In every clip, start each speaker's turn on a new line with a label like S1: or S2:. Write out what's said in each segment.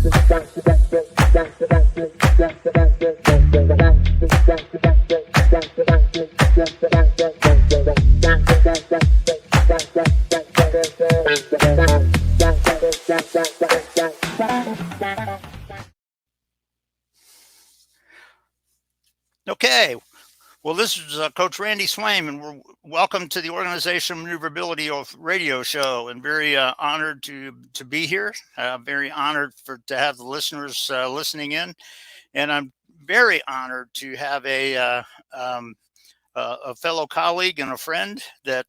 S1: Okay. Well, this is Coach Randy Swaim, and we're welcome to the Organization Maneuverability radio show, and very honored to be here. Very honored to have the listeners listening in, and I'm very honored to have a fellow colleague and a friend that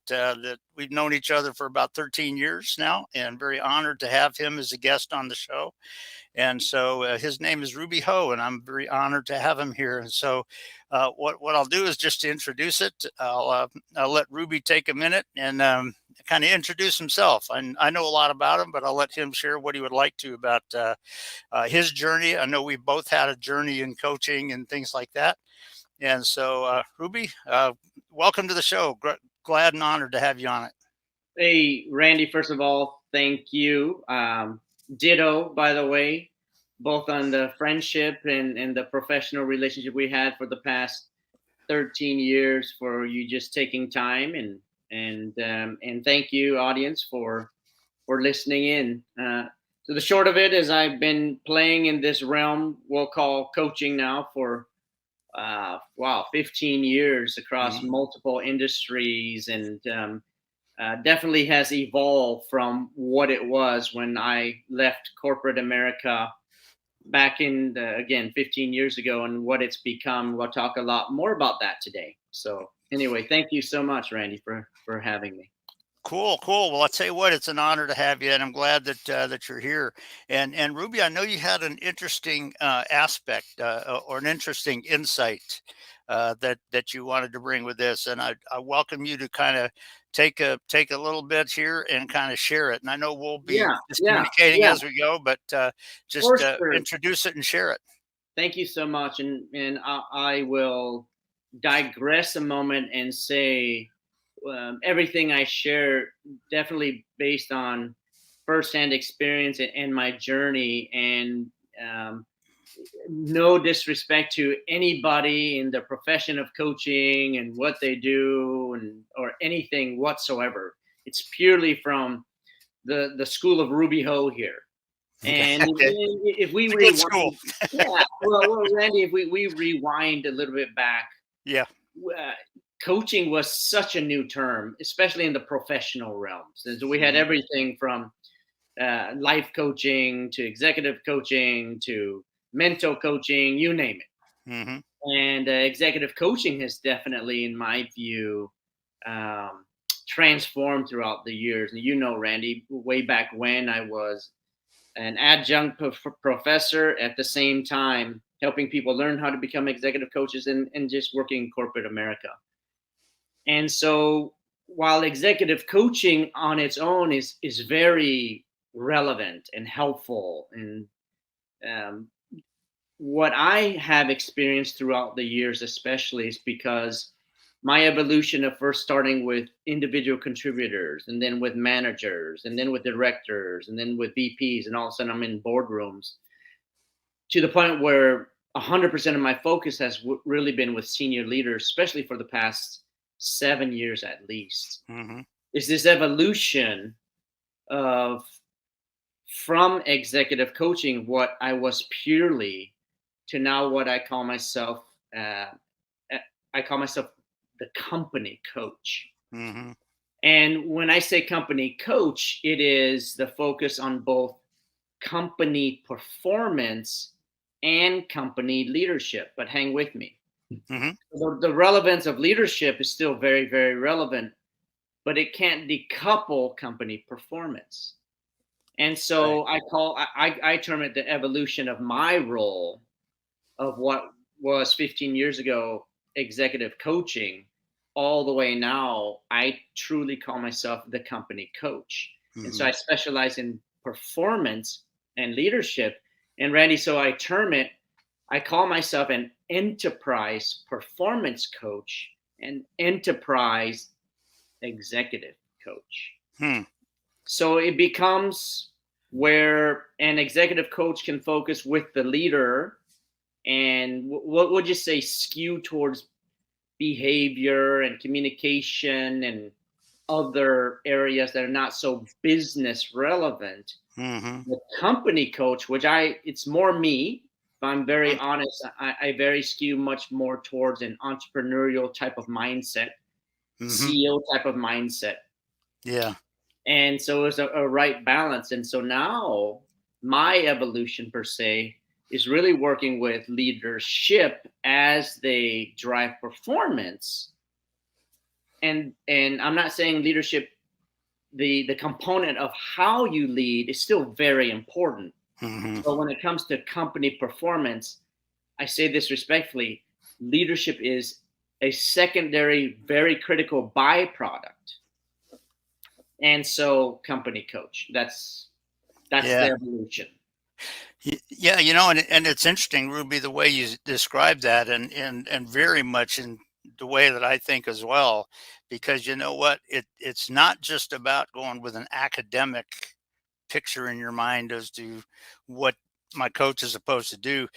S1: we've known each other for about 13 years now, and very honored to have him as a guest on the show. And so his name is Rubi Ho, and I'm very honored to have him here. And so what I'll do is just to introduce it. I'll let Rubi take a minute and kind of introduce himself. I know a lot about him, but I'll let him share what he would like to about his journey. I know we've both had a journey in coaching and things like that. And so, Rubi, welcome to the show. Glad and honored to have you on it.
S2: Hey, Randy, first of all, thank you. Ditto, by the way, both on the friendship and the professional relationship we had for the past 13 years, for you just taking time, and thank you, audience, for listening in. So the short of it is I've been playing in this realm we'll call coaching now for 15 years across multiple industries, and definitely has evolved from what it was when I left corporate America back in again 15 years ago, and what it's become. We'll talk a lot more about that today. So anyway, thank you so much, Randy, for having me.
S1: Cool. Well, I'll tell you what, it's an honor to have you, and I'm glad that you're here. And Rubi, I know you had an interesting aspect or an interesting insight that you wanted to bring with this, and I welcome you to kind of take a little bit here and kind of share it. And I know we'll be just communicating as we go, but just introduce it and share it.
S2: Thank you so much, and I will digress a moment and say. Everything I share definitely based on firsthand experience and my journey, and no disrespect to anybody in the profession of coaching and what they do or anything whatsoever. It's purely from the school of Rubi Ho here. And if we rewind, Randy, if we rewind a little bit back, coaching was such a new term, especially in the professional realms. And so we had everything from life coaching to executive coaching to mental coaching, you name it. And executive coaching has definitely, in my view, transformed throughout the years. And you know, Randy, way back when I was an adjunct professor, at the same time helping people learn how to become executive coaches and just working in corporate America. And so while executive coaching on its own is very relevant and helpful, and what I have experienced throughout the years especially is because my evolution of first starting with individual contributors, and then with managers, and then with directors, and then with VPs, and all of a sudden I'm in boardrooms, to the point where 100% of my focus has really been with senior leaders, especially for the past 7 years at least. Is this evolution of from executive coaching, what I was purely, to now what I call myself. I call myself the company coach. And when I say company coach, it is the focus on both company performance and company leadership. But hang with me. The relevance of leadership is still very, very relevant, but it can't decouple company performance. And so I term it the evolution of my role of what was 15 years ago executive coaching, all the way now I truly call myself the company coach. And so I specialize in performance and leadership. And Randy, so I call myself an enterprise performance coach and enterprise executive coach. So it becomes where an executive coach can focus with the leader and what would you say skew towards behavior and communication and other areas that are not so business relevant.
S1: Mm-hmm.
S2: The company coach, which it's more me, if I'm very honest, I very skew much more towards an entrepreneurial type of mindset,
S1: Mm-hmm.
S2: CEO type of mindset.
S1: Yeah.
S2: And so it's a right balance. And so now my evolution per se is really working with leadership as they drive performance. And I'm not saying leadership, the component of how you lead is still very important.
S1: Mm-hmm.
S2: But when it comes to company performance, I say this respectfully, leadership is a secondary, very critical byproduct. And so company coach, that's the
S1: Yeah.
S2: evolution.
S1: Yeah, and it's interesting, Ruby, the way you describe that, and very much in the way that I think as well, because you know what, it's not just about going with an academic picture in your mind as to what my coach is supposed to do.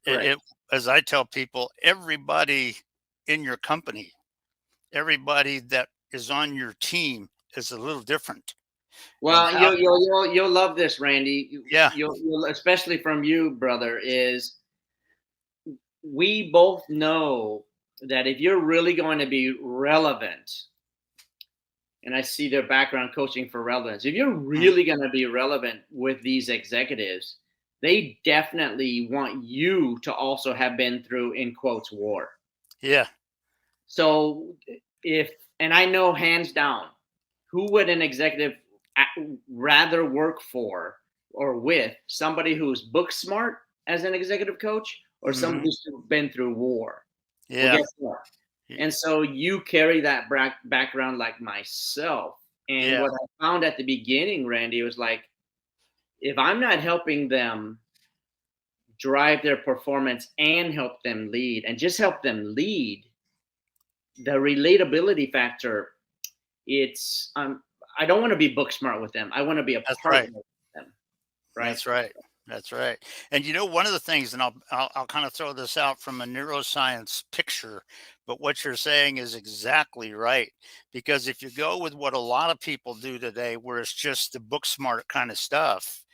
S2: Right.
S1: As I tell people, everybody in your company, everybody that is on your team is a little different, and
S2: Well,
S1: how,
S2: you'll love this, Randy.
S1: yeah,
S2: You'll especially from you, brother, is we both know that if you're really going to be relevant, and I see their background coaching for relevance, if you're
S1: mm,
S2: really going to be relevant with these executives, they definitely want you to also have been through, in quotes, war.
S1: yeah,
S2: So if, and I know hands down, who would an executive rather work for or with? Somebody who's book smart as an executive coach or somebody
S1: hmm,
S2: who's been through war? Well,
S1: yeah,
S2: guess what? And so you carry that background like myself. And
S1: yeah.
S2: what I found at the beginning, Randy, was like, if I'm not helping them drive their performance and help them lead and just help them lead, the relatability factor, it's I don't want to be book smart with them. I want to be a
S1: That's right.
S2: partner with them, right?
S1: That's right. That's right. And one of the things, and I'll kind of throw this out from a neuroscience picture, but what you're saying is exactly right. Because if you go with what a lot of people do today, where it's just the book smart kind of stuff,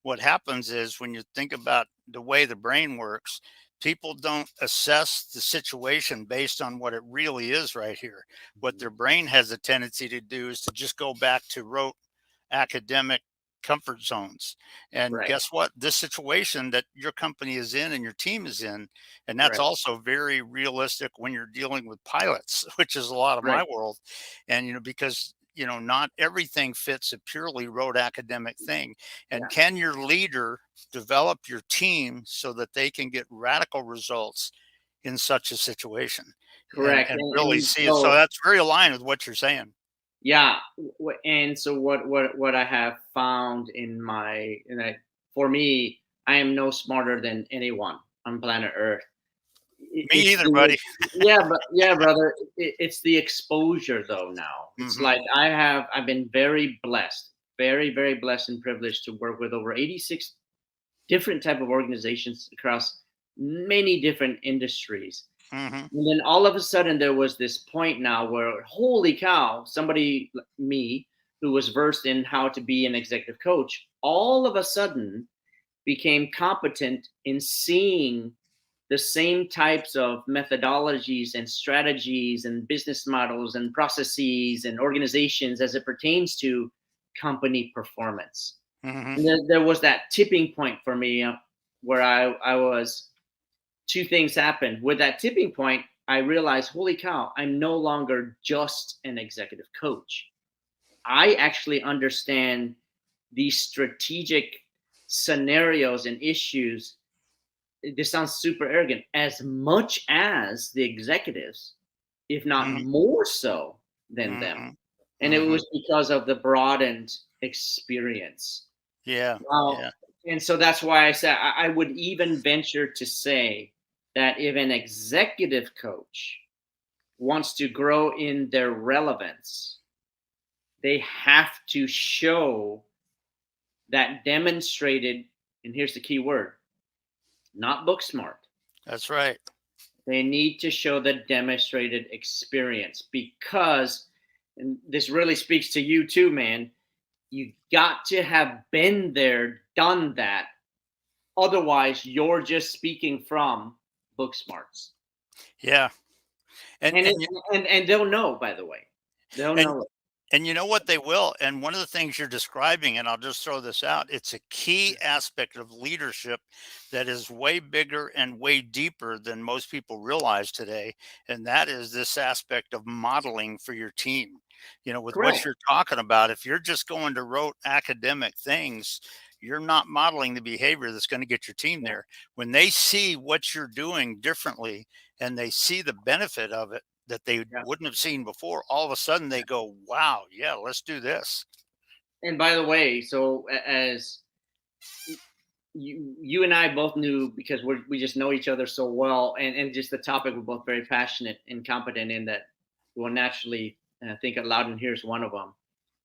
S1: what happens is when you think about the way the brain works, people don't assess the situation based on what it really is right here. What their brain has a tendency to do is to just go back to rote academic comfort zones. And
S2: Right,
S1: guess what? This situation that your company is in and your team is in, and that's
S2: right,
S1: also very realistic when you're dealing with pilots, which is a lot of my
S2: right.
S1: world. And, because, not everything fits a purely rote academic thing. And
S2: Yeah,
S1: can your leader develop your team so that they can get radical results in such a situation and,
S2: correct.
S1: really
S2: And
S1: see it? So
S2: so
S1: that's very aligned with what you're saying.
S2: yeah, and so what I have found in my in that for me, I am no smarter than anyone on planet Earth.
S1: Me
S2: It's
S1: either, buddy.
S2: the but yeah, brother. It's the exposure though. Now it's
S1: Hmm.
S2: like I've been very blessed, very blessed and privileged to work with over 86 different type of organizations across many different industries.
S1: Hmm.
S2: And then all of a sudden there was this point now where holy cow, somebody like me who was versed in how to be an executive coach all of a sudden became competent in seeing the same types of methodologies and strategies and business models and processes and organizations as it pertains to company performance.
S1: Hmm.
S2: And then there was that tipping point for me where I was two things happened. With that tipping point, I realized, holy cow, I'm no longer just an executive coach. I actually understand these strategic scenarios and issues. This sounds super arrogant, as much as the executives, if not
S1: Hmm.
S2: more so than them.
S1: Mhm.
S2: And it
S1: Mhm.
S2: was because of the broadened experience.
S1: Yeah,
S2: Wow.
S1: yeah.
S2: And so that's why I said I would even venture to say that if an executive coach wants to grow in their relevance, they have to show that demonstrated, and here's the key word, not book smart.
S1: That's right.
S2: They need to show the demonstrated experience because, and this really speaks to you too, man, you got to have been there, done that. Otherwise, you're just speaking from book smarts.
S1: Yeah. And
S2: And,
S1: and
S2: it,
S1: you-
S2: and they'll know, by the way. They'll
S1: and
S2: know it.
S1: And you know what? They will. And one of the things you're describing, and I'll just throw this out, it's a key aspect of leadership that is way bigger and way deeper than most people realize today. And that is this aspect of modeling for your team. You know, with what
S2: Correct.
S1: you're talking about, if you're just going to rote academic things, you're not modeling the behavior that's going to get your team
S2: Yeah.
S1: there. When they see what you're doing differently and they see the benefit of it, that they
S2: Yeah.
S1: wouldn't have seen before, all of a sudden they go, wow, yeah, let's do this.
S2: And by the way, so as you and I both knew, because we just know each other so well, and just the topic we're both very passionate and competent in, that will naturally think out loud. And here's one of them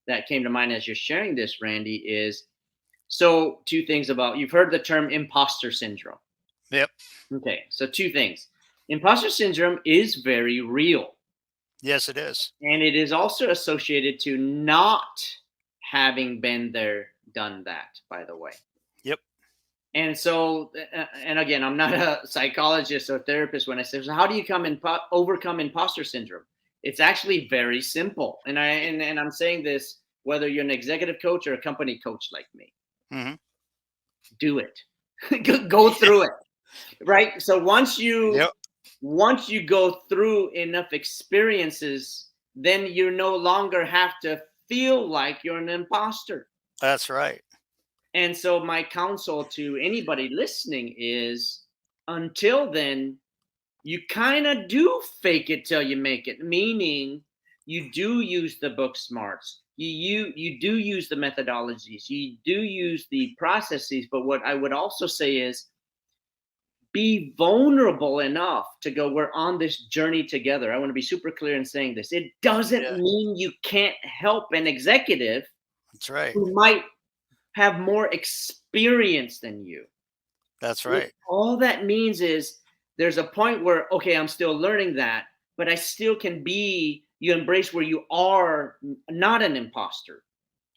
S2: that came to mind as you're sharing this, Randy, is so two things about, you've heard the term imposter syndrome.
S1: Yep.
S2: Okay, so two things. Imposter syndrome is very real,
S1: Yes, it is.
S2: and it is also associated to not having been there, done that, by the way.
S1: Yep.
S2: And so, and again, I'm not a psychologist or therapist when I say, so how do you overcome imposter syndrome? It's actually very simple. And I'm saying this whether you're an executive coach or a company coach like me.
S1: Hmm.
S2: Do it. Go through it. Right? So
S1: Yep.
S2: once you go through enough experiences, then you no longer have to feel like you're an imposter.
S1: That's right.
S2: And so my counsel to anybody listening is, until then, you kind of do fake it till you make it, meaning you do use the book smarts. You do use the methodologies. You do use the processes, but what I would also say is be vulnerable enough to go, we're on this journey together. I want to be super clear in saying this. It doesn't
S1: Yeah.
S2: mean you can't help an executive
S1: That's right.
S2: who might have more experience than you.
S1: That's right.
S2: All that means is there's a point where, okay, I'm still learning that, but I still can be, you embrace where you are not an imposter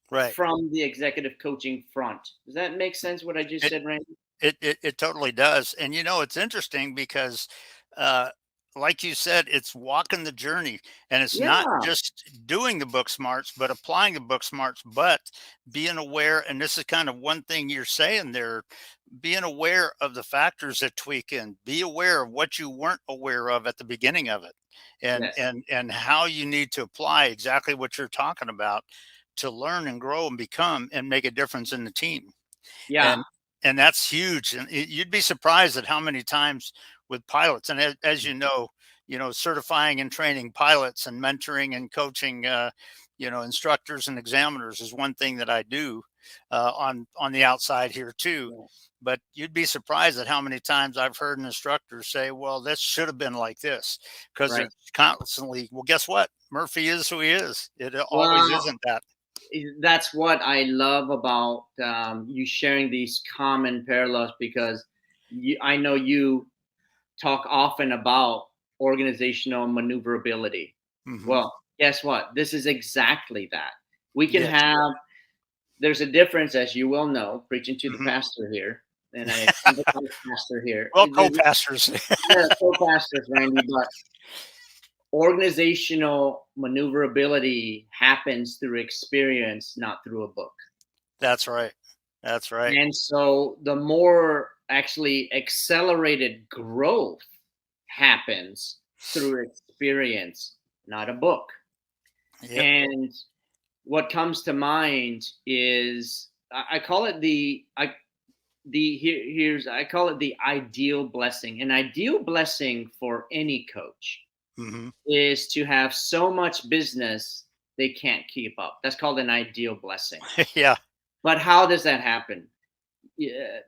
S1: Right.
S2: from the executive coaching front. Does that make sense what I just
S1: It,
S2: said, Randy?
S1: it totally does. And you know, it's interesting because, uh, like you said, it's walking the journey, and it's not
S2: Yeah.
S1: just doing the book smarts, but applying the book smarts, but being aware. And this is kind of one thing you're saying there, being aware of the factors that tweak in, be aware of what you weren't aware of at the beginning of it, and
S2: Yes.
S1: and how you need to apply exactly what you're talking about to learn and grow and become and make a difference in the team.
S2: Yeah.
S1: And that's huge. And you'd be surprised at how many times with pilots, and as you know, certifying and training pilots and mentoring and coaching, you know, instructors and examiners is one thing that I do on the outside here too.
S2: Yeah.
S1: But you'd be surprised at how many times I've heard an instructor say, "Well, this should have been like this," because
S2: Right.
S1: it's constantly. Well, guess what? Murphy is who he is. It always
S2: Well,
S1: isn't that.
S2: that's what I love about you sharing these common parallels, because I know you talk often about organizational maneuverability.
S1: Hmm.
S2: Well, guess what? This is exactly that. We can
S1: Yes.
S2: have, there's a difference, as you well know, preaching to the
S1: Hmm.
S2: pastor here, and I sympathize pastor here.
S1: Well, co-pastors.
S2: Yeah, co-pastors, Randy, but organizational maneuverability happens through experience, not through a book.
S1: That's right. That's right.
S2: And so the more actually accelerated growth happens through experience, not a book.
S1: Yep.
S2: And what comes to mind is I call it here's I call it the ideal blessing. An ideal blessing for any coach
S1: Hmm.
S2: is to have so much business they can't keep up. That's called an ideal blessing.
S1: Yeah.
S2: But how does that happen? Yeah,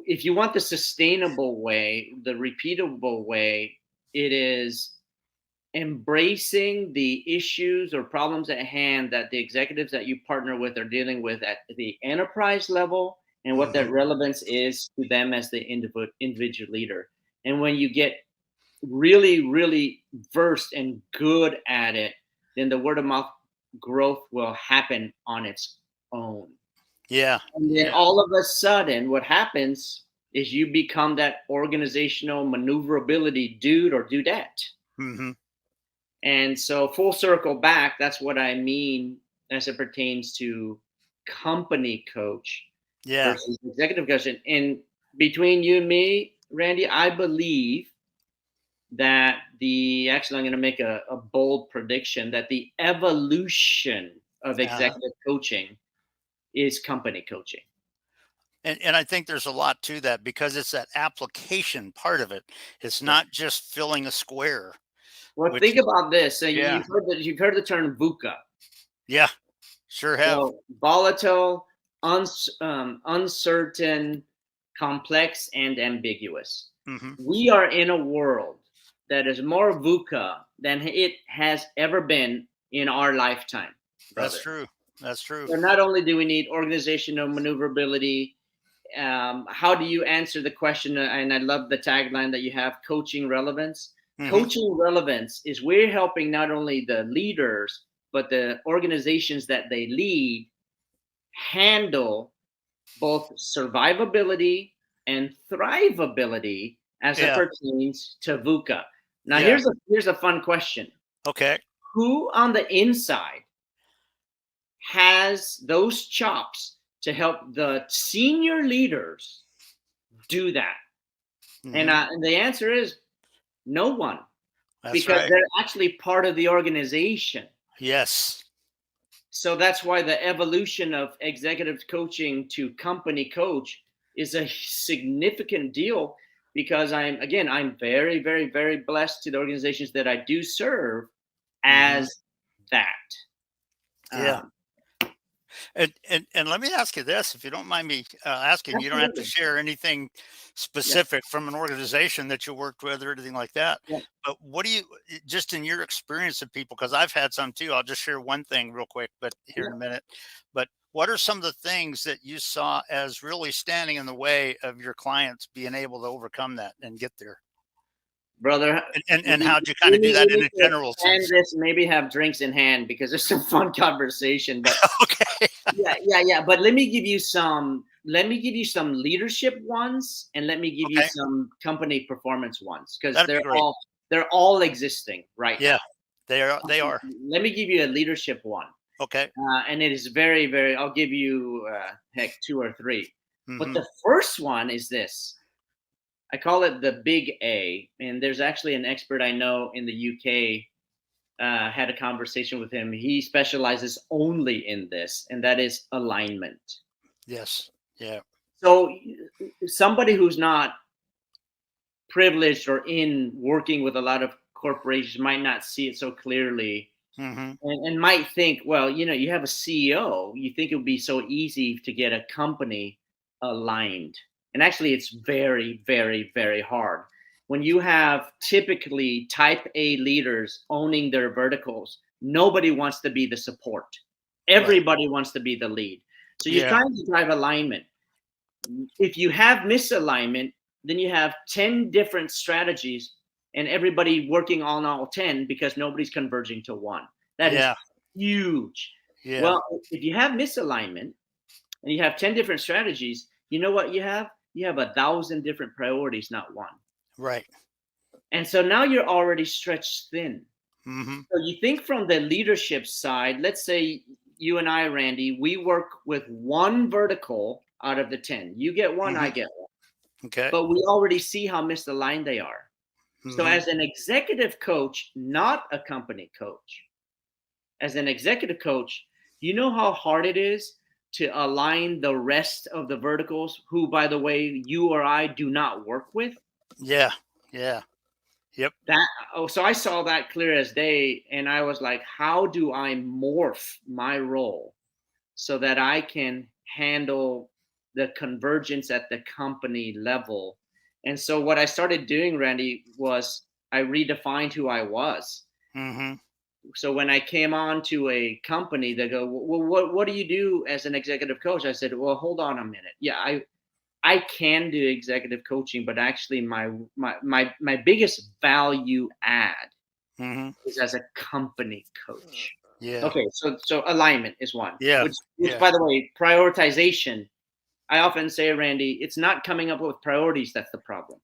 S2: if you want the sustainable way, the repeatable way, it is embracing the issues or problems at hand that the executives that you partner with are dealing with at the enterprise level, and what
S1: Hmm.
S2: that relevance is to them as the individual leader. And when you get really, really versed and good at it, then the word of mouth growth will happen on its own.
S1: Yeah.
S2: And then
S1: Yeah.
S2: all of a sudden, what happens is you become that organizational maneuverability dude or dudette.
S1: Hmm.
S2: And so, full circle back, that's what I mean as it pertains to company coach
S1: Yeah.
S2: versus executive coach. And between you and me, Randy, I believe that I'm going to make a bold prediction that the evolution of
S1: Uh-huh.
S2: executive coaching is company coaching.
S1: And I think there's a lot to that because it's that application part of it. It's
S2: Right.
S1: not just filling a square,
S2: Well,
S1: which
S2: think about this. So
S1: yeah,
S2: you've heard the term VUCA.
S1: yeah, sure have.
S2: So volatile, uncertain, complex, and ambiguous.
S1: Hmm.
S2: We are in a world that is more VUCA than it has ever been in our lifetime,
S1: That's
S2: brother.
S1: true. That's true.
S2: So not only do we need organizational maneuverability, how do you answer the question? And I love the tagline that you have: coaching relevance.
S1: Hmm.
S2: Coaching relevance is we're helping not only the leaders but the organizations that they lead handle both survivability and thrivability as it
S1: Yeah.
S2: pertains to VUCA. Now,
S1: Yeah.
S2: here's a fun question:
S1: Okay.
S2: who on the inside has those chops to help the senior leaders do that?
S1: Hmm.
S2: And the answer is no one,
S1: That's
S2: because
S1: right.
S2: they're actually part of the organization.
S1: Yes.
S2: So that's why the evolution of executive coaching to company coach is a significant deal, because I'm very, very, very blessed to the organizations that I do serve
S1: Hmm.
S2: as that.
S1: Yeah.
S2: Um,
S1: And let me ask you this, if you don't mind me asking, you don't have to
S2: Absolutely.
S1: share anything
S2: Yeah.
S1: specific from an organization that you worked with or anything like that.
S2: Yeah.
S1: But what do you, just in your experience of people, because I've had some too, I'll just share one thing real quick, but here in a
S2: Yeah.
S1: minute. But what are some of the things that you saw as really standing in the way of your clients being able to overcome that and get there?
S2: Brother,
S1: And
S2: we
S1: how'd you kind of do that
S2: we
S1: in
S2: need
S1: a
S2: to
S1: general
S2: expand
S1: sense?
S2: this, maybe have drinks in hand, because there's some fun conversation. But
S1: Okay.
S2: yeah, but let me give you some leadership ones, and let me give you
S1: Okay.
S2: some company performance ones, because
S1: That'd be great.
S2: they're all existing right
S1: Yeah,
S2: now.
S1: they are. They are.
S2: Let me give you a leadership one,
S1: Okay.
S2: and it is very, very. I'll give you heck, two or three. But
S1: Hmm.
S2: the first one is this. I call it the big A, and there's actually an expert I know in the UK. Had a conversation with him. He specializes only in this, and that is alignment.
S1: Yes. Yeah.
S2: So, somebody who's not privileged or in working with a lot of corporations might not see it so clearly,
S1: Mhm.
S2: and might think, well, you have a CEO, you think it would be so easy to get a company aligned. And actually, it's very, very, very hard. When you have typically type A leaders owning their verticals, nobody wants to be the support.
S1: Right.
S2: Everybody wants to be the lead. So you're
S1: Yeah.
S2: trying to drive alignment. If you have misalignment, then you have 10 different strategies and everybody working on all 10 because nobody's converging to one. That is
S1: Yeah.
S2: huge.
S1: Yeah.
S2: Well, if you have misalignment and you have 10 different strategies, you know what you have? You have 1,000 different priorities, not one.
S1: Right.
S2: And so now you're already stretched thin.
S1: Mhm.
S2: So you think from the leadership side, let's say you and I, Randy, we work with one vertical out of the 10. You get one, I
S1: Mhm.
S2: get one.
S1: Okay.
S2: But we already see how misaligned they are. So,
S1: Mhm.
S2: as an executive coach, not a company coach, as an executive coach, you know how hard it is to align the rest of the verticals, who, by the way, you or I do not work with?
S1: Yeah. Yeah. Yep.
S2: That so I saw that clear as day, and I was like, how do I morph my role so that I can handle the convergence at the company level? And so what I started doing, Randy, was I redefined who I was.
S1: Mm-hmm.
S2: So when I came on to a company, they go, well, what do you do as an executive coach? I said, well, hold on a minute. Yeah, I can do executive coaching, but actually my biggest value add
S1: Mm-hmm.
S2: is as a company coach.
S1: Yeah.
S2: Okay, so alignment is one,
S1: Yeah.
S2: which
S1: Yeah.
S2: by the way, prioritization. I often say, Randy, it's not coming up with priorities that's the problem.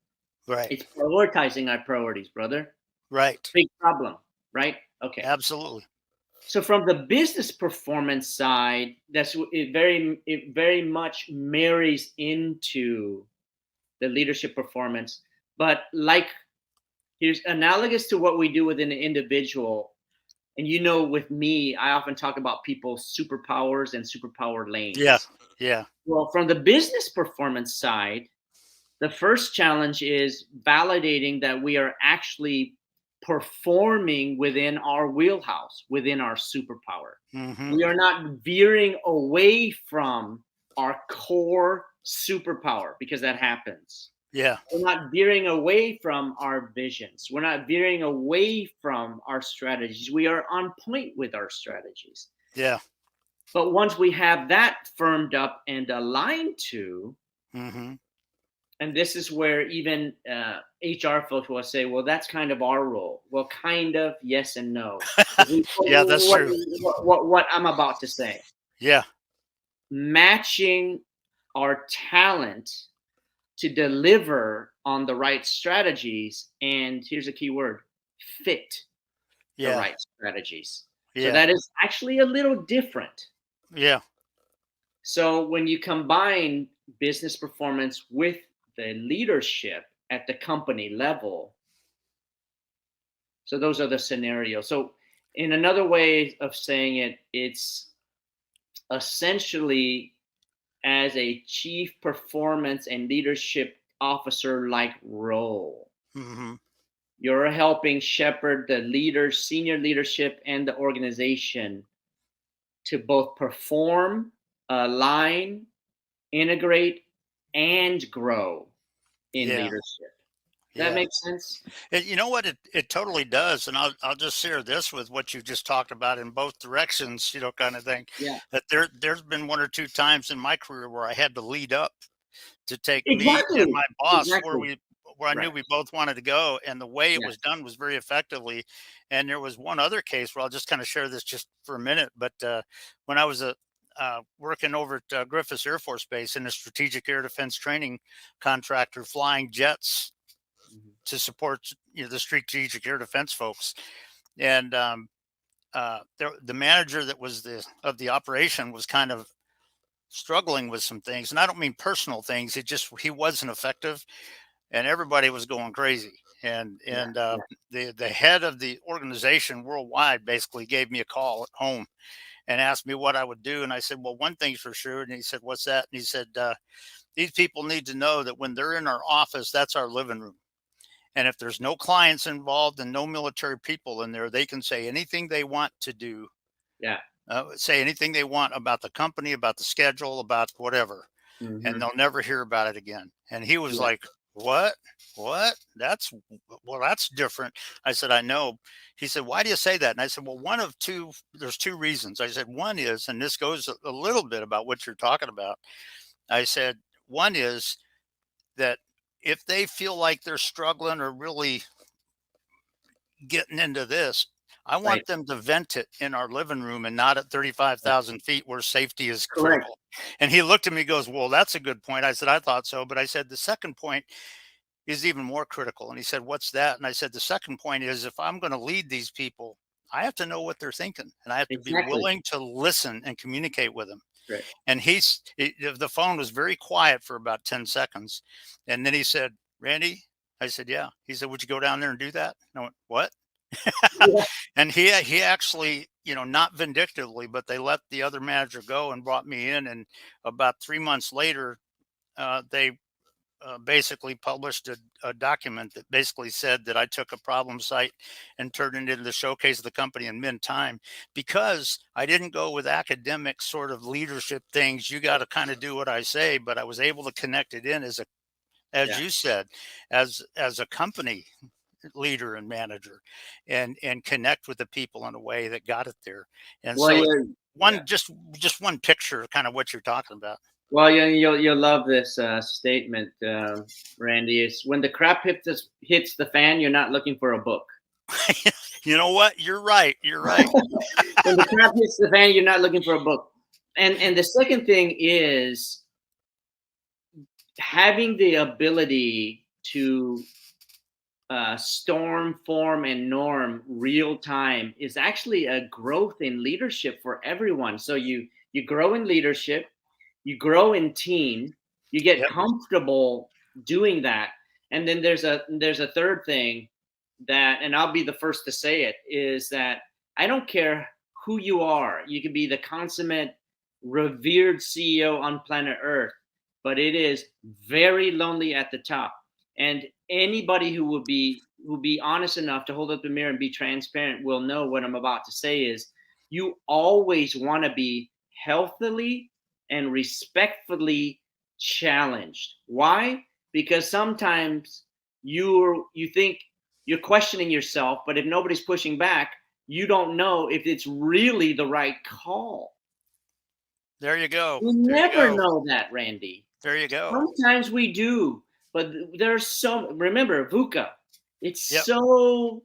S1: Right.
S2: It's prioritizing our priorities, brother.
S1: Right.
S2: Big problem, right? Okay.
S1: Absolutely.
S2: So from the business performance side, it very much marries into the leadership performance. But like here's analogous to what we do within an individual. And with me, I often talk about people's superpowers and superpower
S1: Yeah.
S2: lanes.
S1: Yeah.
S2: Well, from the business performance side, the first challenge is validating that we are actually performing within our wheelhouse, within our superpower.
S1: Mm-hmm.
S2: We are not veering away from our core superpower because that happens.
S1: Yeah.
S2: We're not veering away from our visions. We're not veering away from our strategies. We are on point with our strategies.
S1: Yeah.
S2: But once we have that firmed up and aligned to,
S1: Mm-hmm.
S2: and this is where even HR folks will say, well, that's kind of our role. Well, kind of, yes and no.
S1: Yeah, that's true.
S2: What I'm about to say.
S1: Yeah.
S2: Matching our talent to deliver on the right strategies. And here's a key word: fit the
S1: Yeah.
S2: right strategies. So
S1: Yeah.
S2: that is actually a little different.
S1: Yeah.
S2: So when you combine business performance with the leadership at the company level, so those are the scenarios. So in another way of saying it, it's essentially as a chief performance and leadership officer like role.
S1: Mm-hmm.
S2: You're helping shepherd the leaders, senior leadership, and the organization to both perform, align, integrate, and grow in
S1: Yeah.
S2: leadership. That
S1: Yeah.
S2: makes sense?
S1: You know what? It totally does. And I'll just share this with what you just talked about in both directions, kind of thing.
S2: Yeah.
S1: That there's been one or two times in my career where I had to lead up to take me and
S2: Exactly.
S1: my boss
S2: Exactly.
S1: where I knew
S2: Right.
S1: we both wanted to go, and the way it
S2: Yeah.
S1: was done was very effectively. And there was one other case where I'll just kind of share this just for a minute. But when I was working over at Griffiths Air Force Base in a strategic air defense training contractor, flying jets
S2: Mhm.
S1: to support the strategic air defense folks, and the manager that was the operation was kind of struggling with some things, and I don't mean personal things. It just he wasn't effective, and everybody was going crazy. And
S2: Yeah. Yeah.
S1: the head of the organization worldwide basically gave me a call at home and asked me what I would do. And I said, well, one thing's for sure. And he said, what's that? And he said, these people need to know that when they're in our office, that's our living room. And if there's no clients involved and no military people in there, they can say anything they want to do,
S2: Yeah.
S1: say anything they want about the company, about the schedule, about whatever, and
S2: Mhm.
S1: they'll never hear about it again. And he was
S2: Yeah.
S1: like, what? What? That's different. I said, I know. He said, why do you say that? And I said, well, one of two, there's two reasons. I said, one is, and this goes a little bit about what you're talking about. I said, one is that if they feel like they're struggling or really getting into this, I
S2: Right.
S1: want them to vent it in our living room and not at
S2: Yeah.
S1: 35,000 feet where safety is
S2: Correct.
S1: critical. And he looked at me and goes, well, that's a good point. I said, I thought so. But I said, the second point is even more critical. And he said, what's that? And I said, the second point is if I'm going to lead these people, I have to know what they're thinking and I have to be
S2: Exactly.
S1: willing to listen and communicate with them.
S2: Right.
S1: And the phone was very quiet for about 10 seconds. And then he said, Randy, I said, yeah. He said, would you go down there and do that? And I went, what?
S2: Yeah.
S1: And he actually, not vindictively, but they let the other manager go and brought me in. And about 3 months later, they basically published a document that basically said that I took a problem site and turned it into the showcase of the company in min time because I didn't go with academic sort of leadership things. You got to kind of do what I say, but I was able to connect it in as
S2: Yeah.
S1: you said, as a company leader and manager, and connect with the people in a way that got it there. And
S2: Well,
S1: so
S2: yeah, yeah.
S1: one just one picture of kind of what you're talking about.
S2: Well, you'll love this statement, Randy. Is when the crap hits the fan, you're not looking for a book.
S1: You know what? You're right. You're right.
S2: When the crap hits the fan, you're not looking for a book. And the second thing is having the ability to storm, form, and norm real time is actually a growth in leadership for everyone. So you grow in leadership, you grow in team, you get
S1: Yep.
S2: comfortable doing that, and then there's a third thing that, and I'll be the first to say it, is that I don't care who you are. You can be the consummate, revered CEO on planet Earth, but it is very lonely at the top. And anybody who will be honest enough to hold up the mirror and be transparent will know what I'm about to say is you always want to be healthily and respectfully challenged. Why? Because sometimes you think you're questioning yourself, but if nobody's pushing back, you don't know if it's really the right call.
S1: There you go.
S2: We
S1: There you
S2: never
S1: go.
S2: know that, Randy.
S1: There you go.
S2: Sometimes we do, but there's so, remember VUCA. It's
S1: Yep.
S2: so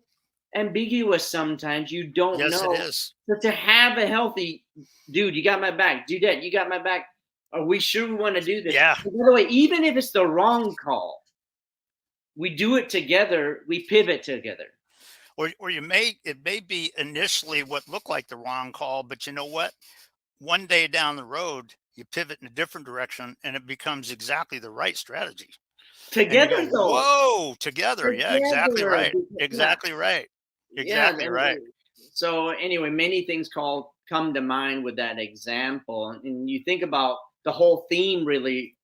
S2: ambiguous sometimes. You don't
S1: Yes, it
S2: know.
S1: is.
S2: But to have a healthy dude, you got my back. Do that. You got my back. Are we sure we want to do this?
S1: Yeah.
S2: By the way, even if it's the wrong call, we do it together. We pivot together.
S1: Or it may be initially what looked like the wrong call, but you know what? One day down the road, you pivot in a different direction and it becomes exactly the right strategy. And you
S2: Together,
S1: go,
S2: though.
S1: whoa, together. Yeah, exactly
S2: Together.
S1: right.
S2: Yeah.
S1: Exactly right.
S2: Yeah.
S1: Exactly right.
S2: So anyway, many things come to mind with that example. And you think about the whole theme really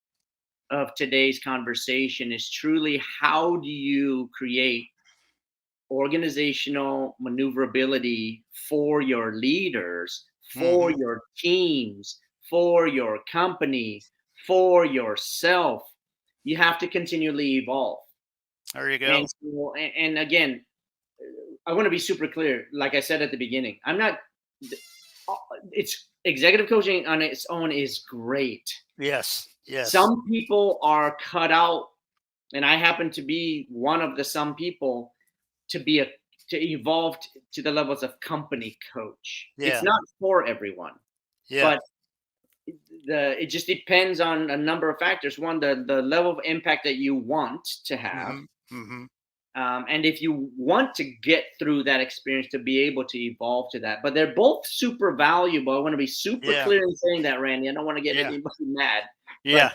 S2: of today's conversation is truly how do you create organizational maneuverability for your leaders, for
S1: Hmm.
S2: your teams, for your company, for yourself. You have to continually evolve.
S1: There you
S2: And
S1: go.
S2: so, and again, I want to be super clear. Like I said at the beginning, I'm not. uh, It's executive coaching on its own is great.
S1: Yes. Yes.
S2: Some people are cut out, and I happen to be one of the some people to be a to evolve to the levels of company coach. It's
S1: Yeah.
S2: not for everyone,
S1: Yeah.
S2: but it just depends on a number of factors. One, the level of impact that you want to have.
S1: Hmm. Hmm.
S2: And if you want to get through that experience to be able to evolve to that, but they're both super valuable. I want to be super
S1: Yeah.
S2: clear in saying that, Randy. I don't want to get
S1: Yeah.
S2: anybody mad, but
S1: Yeah.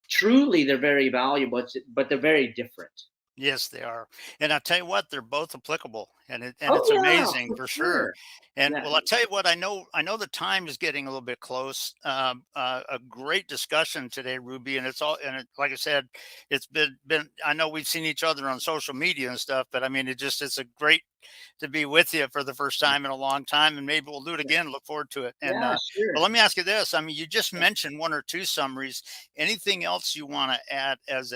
S2: truly they're very valuable, but they're very different.
S1: Yes, they are. And I'll tell you what, they're both applicable, and
S2: Oh
S1: it's
S2: yeah,
S1: amazing
S2: for
S1: for sure.
S2: sure.
S1: And
S2: Yeah,
S1: well, I'll tell you what, I know the time is getting a little bit close. A great discussion today, Ruby, and like I said, it's been. I know we've seen each other on social media and stuff, but I mean, it's a great to be with you for the first time in a long time, and maybe we'll do it again. Look forward to it. And
S2: yeah,
S1: but
S2: sure.
S1: let me ask you this: I mean, you just mentioned one or two summaries. Anything else you want to add as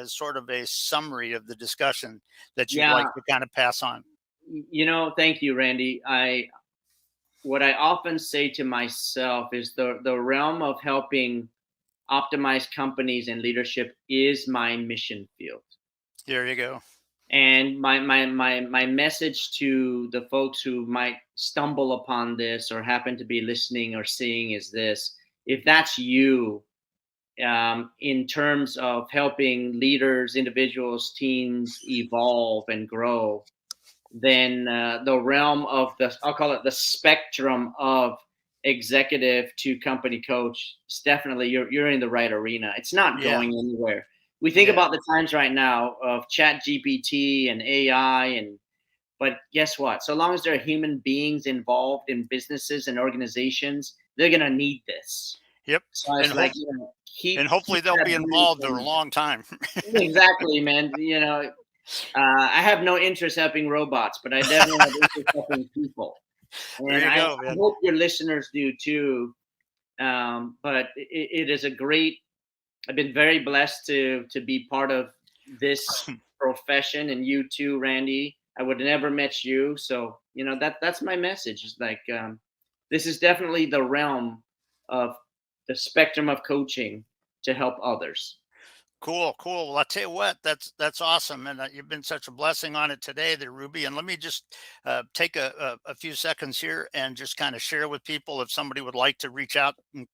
S1: sort of a summary of the discussion that you'd
S2: Yeah,
S1: like to kind of pass on?
S2: thank you, Randy. I What I often say to myself is the realm of helping optimize companies and leadership is my mission field.
S1: There you go.
S2: And my message to the folks who might stumble upon this or happen to be listening or seeing is this: if that's you, in terms of helping leaders, individuals, teams evolve and grow, then the realm of the, I'll call it the spectrum of executive to company coach, it's definitely you're in the right arena. It's not
S1: Yeah.
S2: going anywhere. We think
S1: Yeah.
S2: about the times right now of chat GPT and AI, and but guess what? So long as there are human beings involved in businesses and organizations, they're gonna need this.
S1: Yep.
S2: So I
S1: And
S2: was like,
S1: hope
S2: keep
S1: and hopefully
S2: keep
S1: they'll
S2: that
S1: be
S2: burning
S1: involved for a
S2: flame.
S1: long time.
S2: Exactly, man. I have no interest helping robots, but I definitely have interest helping people.
S1: There
S2: And
S1: you
S2: I
S1: go, man.
S2: hope your listeners do too. But it is a great. I've been very blessed to be part of this profession, and you too, Randy. I would have never met you. So, that's my message. Is like, this is definitely the realm of the spectrum of coaching to help others.
S1: Cool, cool. Well, I tell you what, that's awesome, and you've been such a blessing on it today, there, Ruby. And let me just take a few seconds here and just kind of share with people if somebody would like to reach out and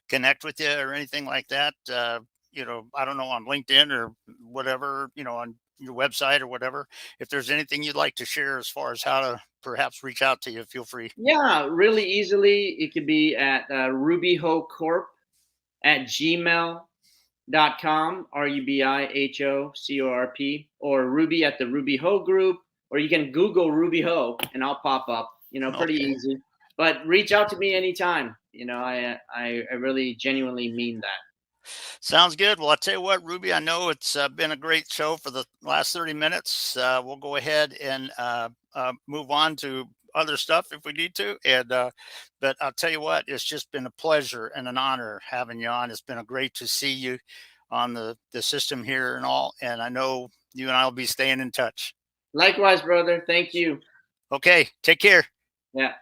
S1: connect with you or anything like that. I don't know, on LinkedIn or whatever, on your website or whatever. If there's anything you'd like to share as far as how to perhaps reach out to you, feel free.
S2: Yeah, really easily. It could be at rubihocorp@gmail.com, RUBIHOCORP, or Ruby at the Ruby Ho Group, or you can Google Ruby Ho and I'll pop up. Pretty
S1: Okay.
S2: easy. But reach out to me anytime. I really genuinely mean that.
S1: Sounds good. Well, I tell you what, Ruby, I know it's been a great show for the last 30 minutes. We'll go ahead and move on to other stuff if we need to. But I'll tell you what, it's just been a pleasure and an honor having you on. It's been a great to see you on the system here and all. And I know you and I will be staying in touch.
S2: Likewise, brother. Thank you.
S1: Okay. Take care.
S2: Yeah.